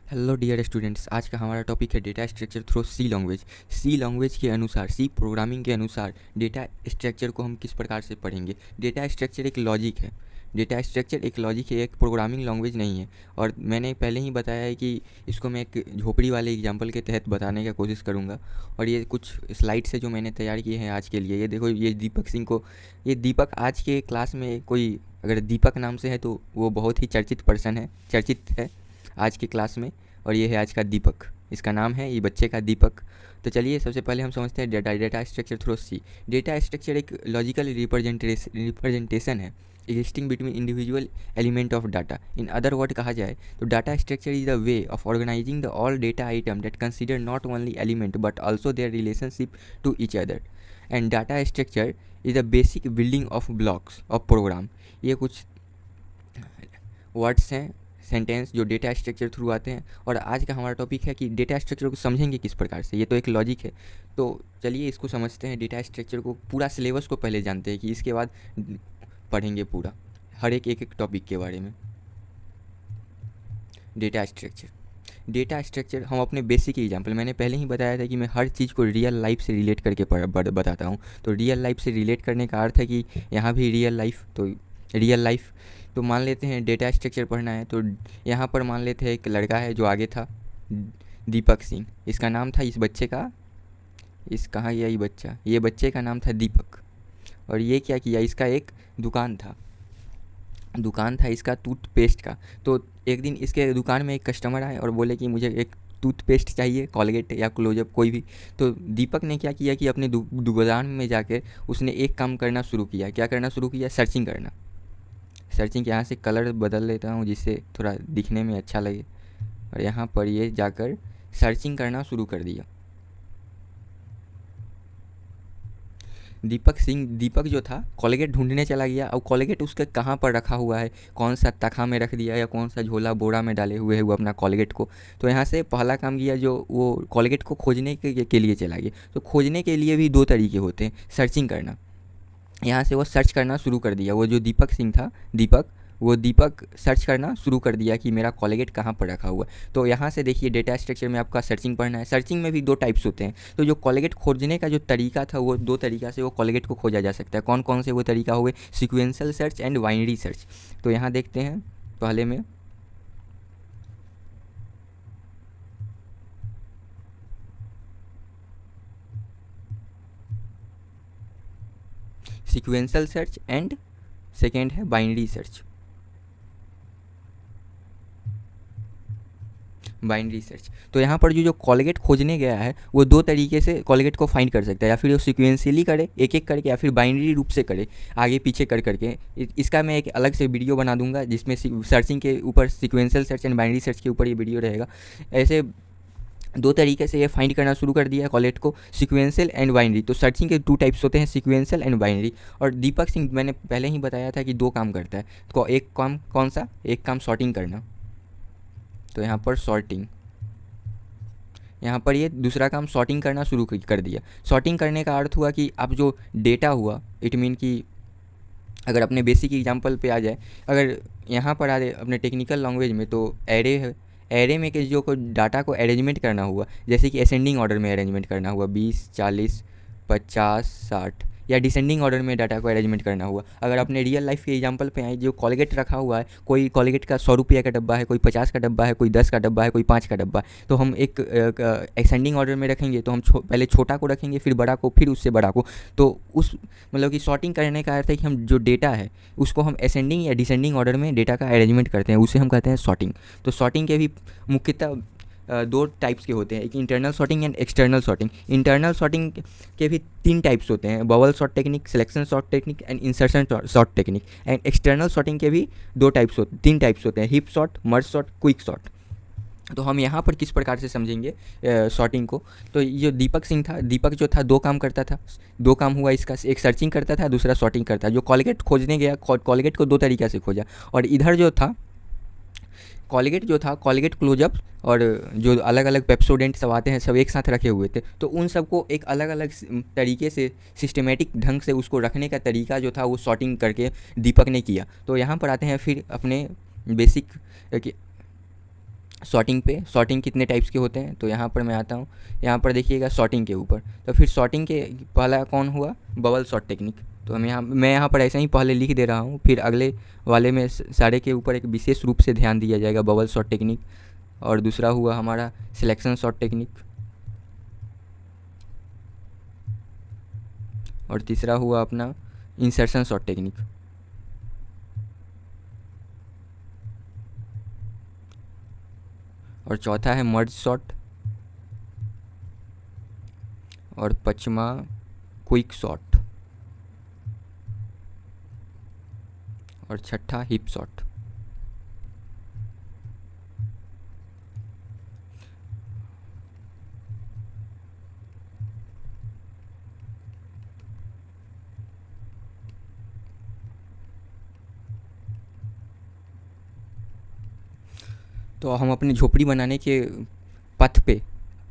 Hello dear students, आज का हमारा टॉपिक है डेटा स्ट्रक्चर थ्रू सी लैंग्वेज। सी लैंग्वेज के अनुसार, सी प्रोग्रामिंग के अनुसार डेटा स्ट्रक्चर को हम किस प्रकार से पढ़ेंगे। डेटा स्ट्रक्चर एक लॉजिक है। डेटा स्ट्रक्चर एक लॉजिक है, एक प्रोग्रामिंग लैंग्वेज नहीं है। और मैंने पहले ही बताया है कि इसको मैं एक झोपड़ी वाले एग्जांपल के तहत बताने का कोशिश करूँगा। और ये कुछ स्लाइड्स है जो मैंने तैयार किए हैं आज के लिए। ये देखो, ये दीपक सिंह को, ये दीपक आज के क्लास में कोई अगर दीपक नाम से है तो वो बहुत ही चर्चित पर्सन है, चर्चित है आज के क्लास में। और ये है आज का दीपक, इसका नाम है ये बच्चे का दीपक। तो चलिए सबसे पहले हम समझते हैं data structure through C. Data structure एक लॉजिकल रिप्रेजेंटेशन है existing between individual element of data. In other word कहा जाए तो data structure is the way of organizing the all data item that consider not only element but also their relationship to each other. And data structure is the basic building of blocks of program. ये कुछ words हैं, sentence जो data structure through आते हैं। और आज का हमारा टॉपिक है कि डेटा स्ट्रक्चर को समझेंगे किस प्रकार से। ये तो एक लॉजिक है, तो चलिए इसको समझते हैं। डेटा स्ट्रक्चर को पूरा सिलेबस को पहले जानते हैं कि इसके बाद पढ़ेंगे पूरा हर एक टॉपिक के बारे में। डेटा स्ट्रक्चर हम अपने बेसिक एग्जांपल, मैंने पहले ही बताया था कि मैं हर चीज़ को रियल लाइफ से रिलेट करके बताता हूँ। तो रियल लाइफ से रिलेट करने का अर्थ है कि यहाँ भी रियल लाइफ, तो रियल लाइफ। तो मान लेते हैं डेटा स्ट्रक्चर पढ़ना है, तो यहाँ पर मान लेते हैं एक लड़का है जो आगे था, दीपक सिंह इसका नाम था। इस बच्चे का, इस कहाँ गया ये बच्चा, ये बच्चे का नाम था दीपक। और ये क्या किया, इसका एक दुकान था इसका टूथपेस्ट का। तो एक दिन इसके दुकान में एक कस्टमर आए और बोले कि मुझे एक टूथपेस्ट चाहिए, कॉलगेट या क्लोजअप कोई भी। तो दीपक ने क्या किया कि अपने दुकान में जाकर उसने एक काम करना शुरू किया। क्या करना शुरू किया? सर्चिंग करना। सर्चिंग, यहाँ से कलर बदल लेता हूँ जिससे थोड़ा दिखने में अच्छा लगे। और यहाँ पर ये जाकर सर्चिंग करना शुरू कर दिया। दीपक जो था कॉलगेट ढूंढने चला गया। और कॉलगेट उसके कहाँ पर रखा हुआ है, कौन सा तखा में रख दिया या कौन सा झोला बोरा में डाले हुए है वो अपना कॉलगेट को। तो यहाँ से पहला काम किया, जो वो कॉलगेट को खोजने के लिए चला गया। तो खोजने के लिए भी दो तरीके होते हैं, सर्चिंग करना। यहाँ से वो सर्च करना शुरू कर दिया। वो जो दीपक सिंह था, दीपक सर्च करना शुरू कर दिया कि मेरा कॉलगेट कहाँ पर रखा हुआ है। तो यहाँ से देखिए डेटा स्ट्रक्चर में आपका सर्चिंग पढ़ना है। सर्चिंग में भी दो टाइप्स होते हैं। तो जो कॉलगेट खोजने का जो तरीका था, वो दो तरीका से वो कॉलगेट को खोजा जा सकता है। कौन कौन से वो तरीका हुए? Sequential search and binary search. तो यहाँ देखते हैं पहले में, सिक्वेंशियल सर्च एंड सेकेंड है बाइनरी सर्च। तो यहाँ पर जो कॉलगेट खोजने गया है वो दो तरीके से कॉलगेट को फाइंड कर सकता है। या फिर वो सिक्वेंशियली करे एक एक करके, या फिर बाइनरी रूप से करे आगे पीछे कर करके। इसका मैं एक अलग से वीडियो बना दूंगा जिसमें सर्चिंग के ऊपर, sequential search and binary search के ऊपर ये वीडियो रहेगा। ऐसे दो तरीके से ये फाइंड करना शुरू कर दिया है कॉलगेट को, सिक्वेंशियल एंड बाइनरी। तो सर्चिंग के टू टाइप्स होते हैं, सिक्वेंशियल एंड बाइनरी। और दीपक सिंह, मैंने पहले ही बताया था कि दो काम करता है। तो एक काम कौन सा? एक काम सॉर्टिंग करना। तो यहाँ पर सॉर्टिंग, यहाँ पर ये दूसरा काम सॉर्टिंग करना शुरू कर दिया। सॉर्टिंग करने का अर्थ हुआ कि अब जो डेटा हुआ, इट मीन कि अगर अपने बेसिक एग्जांपल पे आ जाए, अगर यहाँ पर आ जाए अपने टेक्निकल लैंग्वेज में, तो एरे है। एरे में कि जो को डाटा को अरेंजमेंट करना हुआ, जैसे कि असेंडिंग ऑर्डर में अरेंजमेंट करना हुआ, 20, 40, 50, 60, या डिसेंडिंग ऑर्डर में डाटा को अरेंजमेंट करना हुआ। अगर अपने रियल लाइफ के एग्जांपल पे आए, जो कॉलगेट रखा हुआ है, कोई कॉलगेट का 100 रुपये का डब्बा है, कोई 50 का डब्बा है, कोई 10 का डब्बा है, कोई 5 का डब्बा है। तो हम एक असेंडिंग ऑर्डर में रखेंगे। तो हम पहले छोटा को रखेंगे, फिर बड़ा को, फिर उससे बड़ा को। तो उस मतलब कि सॉर्टिंग करने का अर्थ है कि हम जो डेटा है उसको हम असेंडिंग या डिसेंडिंग ऑर्डर में डेटा का अरेंजमेंट करते हैं, उसे हम कहते हैं सॉर्टिंग। तो सॉर्टिंग के भी मुख्यतः दो टाइप्स के होते हैं, एक internal sorting and external sorting. Internal sorting के भी तीन टाइप्स होते हैं, bubble sort technique, selection sort technique and insertion sort technique. And external sorting के भी तीन टाइप्स होते हैं, hip sort, merge sort, quick sort. तो हम यहाँ पर किस प्रकार से समझेंगे सॉर्टिंग को। तो ये दीपक सिंह था, दीपक जो था दो काम करता था। दो काम हुआ इसका, एक सर्चिंग करता था, दूसरा सॉर्टिंग करता था। जो कॉलगेट खोजने गया, कॉलगेट को दो तरीक़ा से खोजा। और इधर जो था कॉलगेट क्लोजअप, और जो अलग अलग पेप्सोडेंट सब आते हैं सब एक साथ रखे हुए थे। तो उन सबको एक अलग अलग तरीके से, सिस्टमेटिक ढंग से उसको रखने का तरीका जो था वो सॉर्टिंग करके दीपक ने किया। तो यहाँ पर आते हैं फिर अपने बेसिक सॉर्टिंग पे, सॉर्टिंग कितने टाइप्स के होते हैं, तो यहाँ पर मैं आता हूँ। यहाँ पर देखिएगा सॉर्टिंग के ऊपर, तो फिर सॉर्टिंग के पहला कौन हुआ, बबल सॉर्ट टेक्निक। तो मैं यहाँ पर ऐसा ही पहले लिख दे रहा हूँ, फिर अगले वाले में सारे के ऊपर एक विशेष रूप से ध्यान दिया जाएगा, बबल सॉर्ट टेक्निक। और दूसरा हुआ हमारा सिलेक्शन सॉर्ट टेक्निक, और तीसरा हुआ अपना इंसर्शन सॉर्ट टेक्निक, और चौथा है मर्ज सॉर्ट, और पांचवा क्विक सॉर्ट, और छठा हिप सॉर्ट। तो हम अपनी झोपड़ी बनाने के पथ पे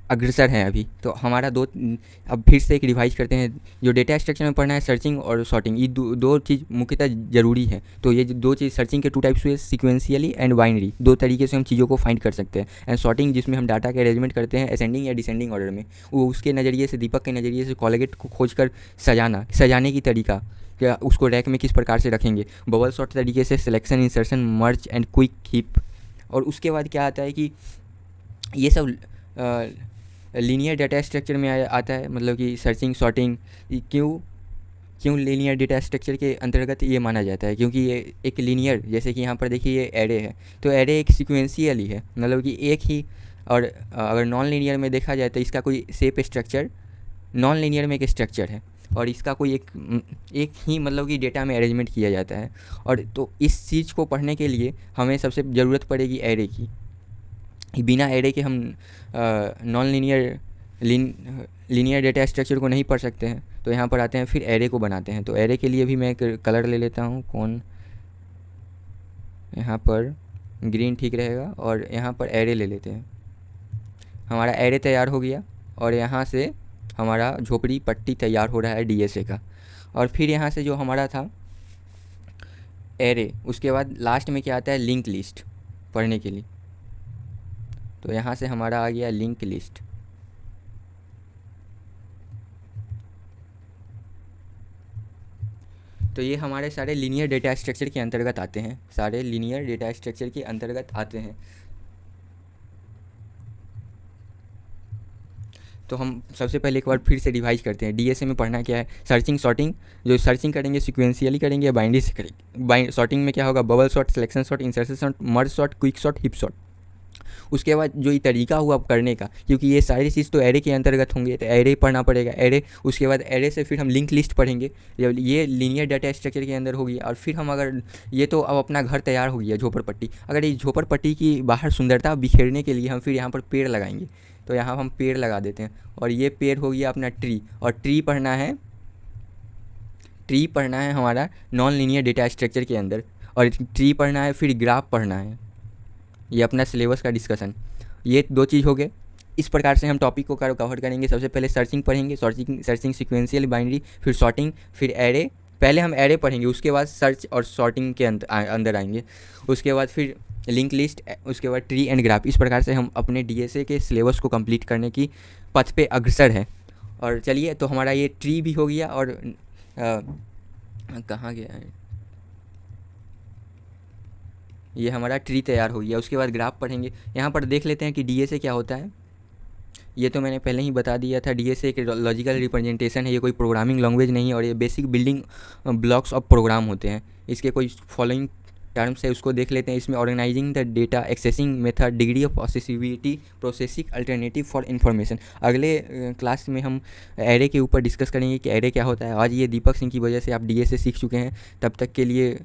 अग्रसर हैं अभी। तो हमारा अब फिर से एक रिवाइज करते हैं। जो डेटा स्ट्रक्चर में पढ़ना है, सर्चिंग और सॉर्टिंग, ये दो चीज़ मुख्यतः ज़रूरी है। तो ये दो चीज़, सर्चिंग के 2 टाइप्स हुए, सीक्वेंशियली एंड बाइनरी। 2 तरीके से हम चीज़ों को फाइंड कर सकते हैं। एंड सॉर्टिंग, जिसमें हम डाटा के अरेंजमेंट करते हैं असेंडिंग या डिसेंडिंग ऑर्डर में। वो उसके नज़रिए से, दीपक के नज़रिए से कोलगेट को खोज कर सजाने की तरीका, या उसको रैक में किस प्रकार से रखेंगे, बबल सॉर्ट तरीके से selection, insertion, merge and quick heap. और उसके बाद क्या आता है कि ये सब लीनियर डाटा स्ट्रक्चर में आता है। मतलब कि सर्चिंग, सॉर्टिंग क्यों लीनियर डाटा स्ट्रक्चर के अंतर्गत ये माना जाता है, क्योंकि ये एक लीनियर, जैसे कि यहाँ पर देखिए ये एरे है, तो एरे एक सीक्वेंशियल ही है, मतलब कि एक ही। और अगर नॉन लीनियर में देखा जाए तो इसका कोई शेप स्ट्रक्चर, नॉन लीनियर में एक स्ट्रक्चर है, और इसका कोई एक ही मतलब कि डेटा में अरेंजमेंट किया जाता है। और तो इस चीज़ को पढ़ने के लिए हमें सबसे ज़रूरत पड़ेगी एरे की। बिना एरे के हम नॉन लीनियर डेटा स्ट्रक्चर को नहीं पढ़ सकते हैं। तो यहाँ पर आते हैं, फिर एरे को बनाते हैं। तो एरे के लिए भी मैं एक कलर ले लेता हूँ, कौन, यहाँ पर ग्रीन ठीक रहेगा, और यहाँ पर एरे ले लेते हैं। हमारा एरे तैयार हो गया, और यहाँ से हमारा झोपड़ी पट्टी तैयार हो रहा है डीएसए का। और फिर यहाँ से जो हमारा था एरे, उसके बाद लास्ट में क्या आता है, लिंक लिस्ट पढ़ने के लिए। तो यहाँ से हमारा आ गया लिंक लिस्ट। तो ये हमारे सारे लीनियर डेटा स्ट्रक्चर के अंतर्गत आते हैं, सारे लीनियर डेटा स्ट्रक्चर के अंतर्गत आते हैं। तो हम सबसे पहले एक बार फिर से रिवाइज करते हैं। डीएसए में पढ़ना क्या है, सर्चिंग, सॉर्टिंग। जो सर्चिंग करेंगे सीक्वेंशियली करेंगे या बाइनरी से करेंगे। सॉर्टिंग में क्या होगा, bubble sort, selection sort, insertion sort, merge sort, quick sort, hip sort. उसके बाद जो ये तरीका हुआ करने का, क्योंकि ये सारी चीज़ तो एरे के अंतर्गत होंगे, तो एरे पढ़ना पड़ेगा, एरे। उसके बाद एरे से फिर हम लिंक लिस्ट पढ़ेंगे, ये लीनियर डाटा स्ट्रक्चर के अंदर होगी। और फिर हम अगर ये तो अब अपना घर तैयार हो गया झोपड़पट्टी, अगर ये झोपड़पट्टी की बाहर सुंदरता बिखेरने के लिए हम फिर यहाँ पर पेड़ लगाएंगे, तो यहाँ हम पेड़ लगा देते हैं। और ये पेड़ हो गया अपना ट्री। और ट्री पढ़ना है हमारा नॉन लीनियर डेटा स्ट्रक्चर के अंदर। और ट्री पढ़ना है, फिर ग्राफ पढ़ना है। ये अपना सिलेबस का डिस्कशन, ये 2 चीज़ हो गए। इस प्रकार से हम टॉपिक को कवर करेंगे। सबसे पहले सर्चिंग पढ़ेंगे, सर्चिंग सीक्वेंशियल बाइनरी, फिर सॉर्टिंग, फिर एरे। पहले हम एरे पढ़ेंगे, उसके बाद सर्च और सॉर्टिंग के अंदर आएंगे। उसके बाद फिर लिंक लिस्ट, उसके बाद ट्री एंड ग्राफ। इस प्रकार से हम अपने डीएसए के सिलेबस को कंप्लीट करने की पथ पे अग्रसर है। और चलिए, तो हमारा ये ट्री भी हो गया, और कहाँ गया है, ये हमारा ट्री तैयार हो गया। उसके बाद ग्राफ पढ़ेंगे। यहाँ पर देख लेते हैं कि डीएसए क्या होता है। ये तो मैंने पहले ही बता दिया था, डीएसए एक लॉजिकल रिप्रेजेंटेशन है, ये कोई प्रोग्रामिंग लैंग्वेज नहीं है, और ये basic building blocks of program होते हैं। इसके कोई फॉलोइंग टर्म्स है, उसको देख लेते हैं। इसमें organising the data, accessing method, degree of processibility, processing alternative for information. अगले क्लास में हम एरे के ऊपर डिस्कस करेंगे कि एरे क्या होता है। आज ये दीपक सिंह की वजह से आप डीएसए सीख चुके हैं। तब तक के लिए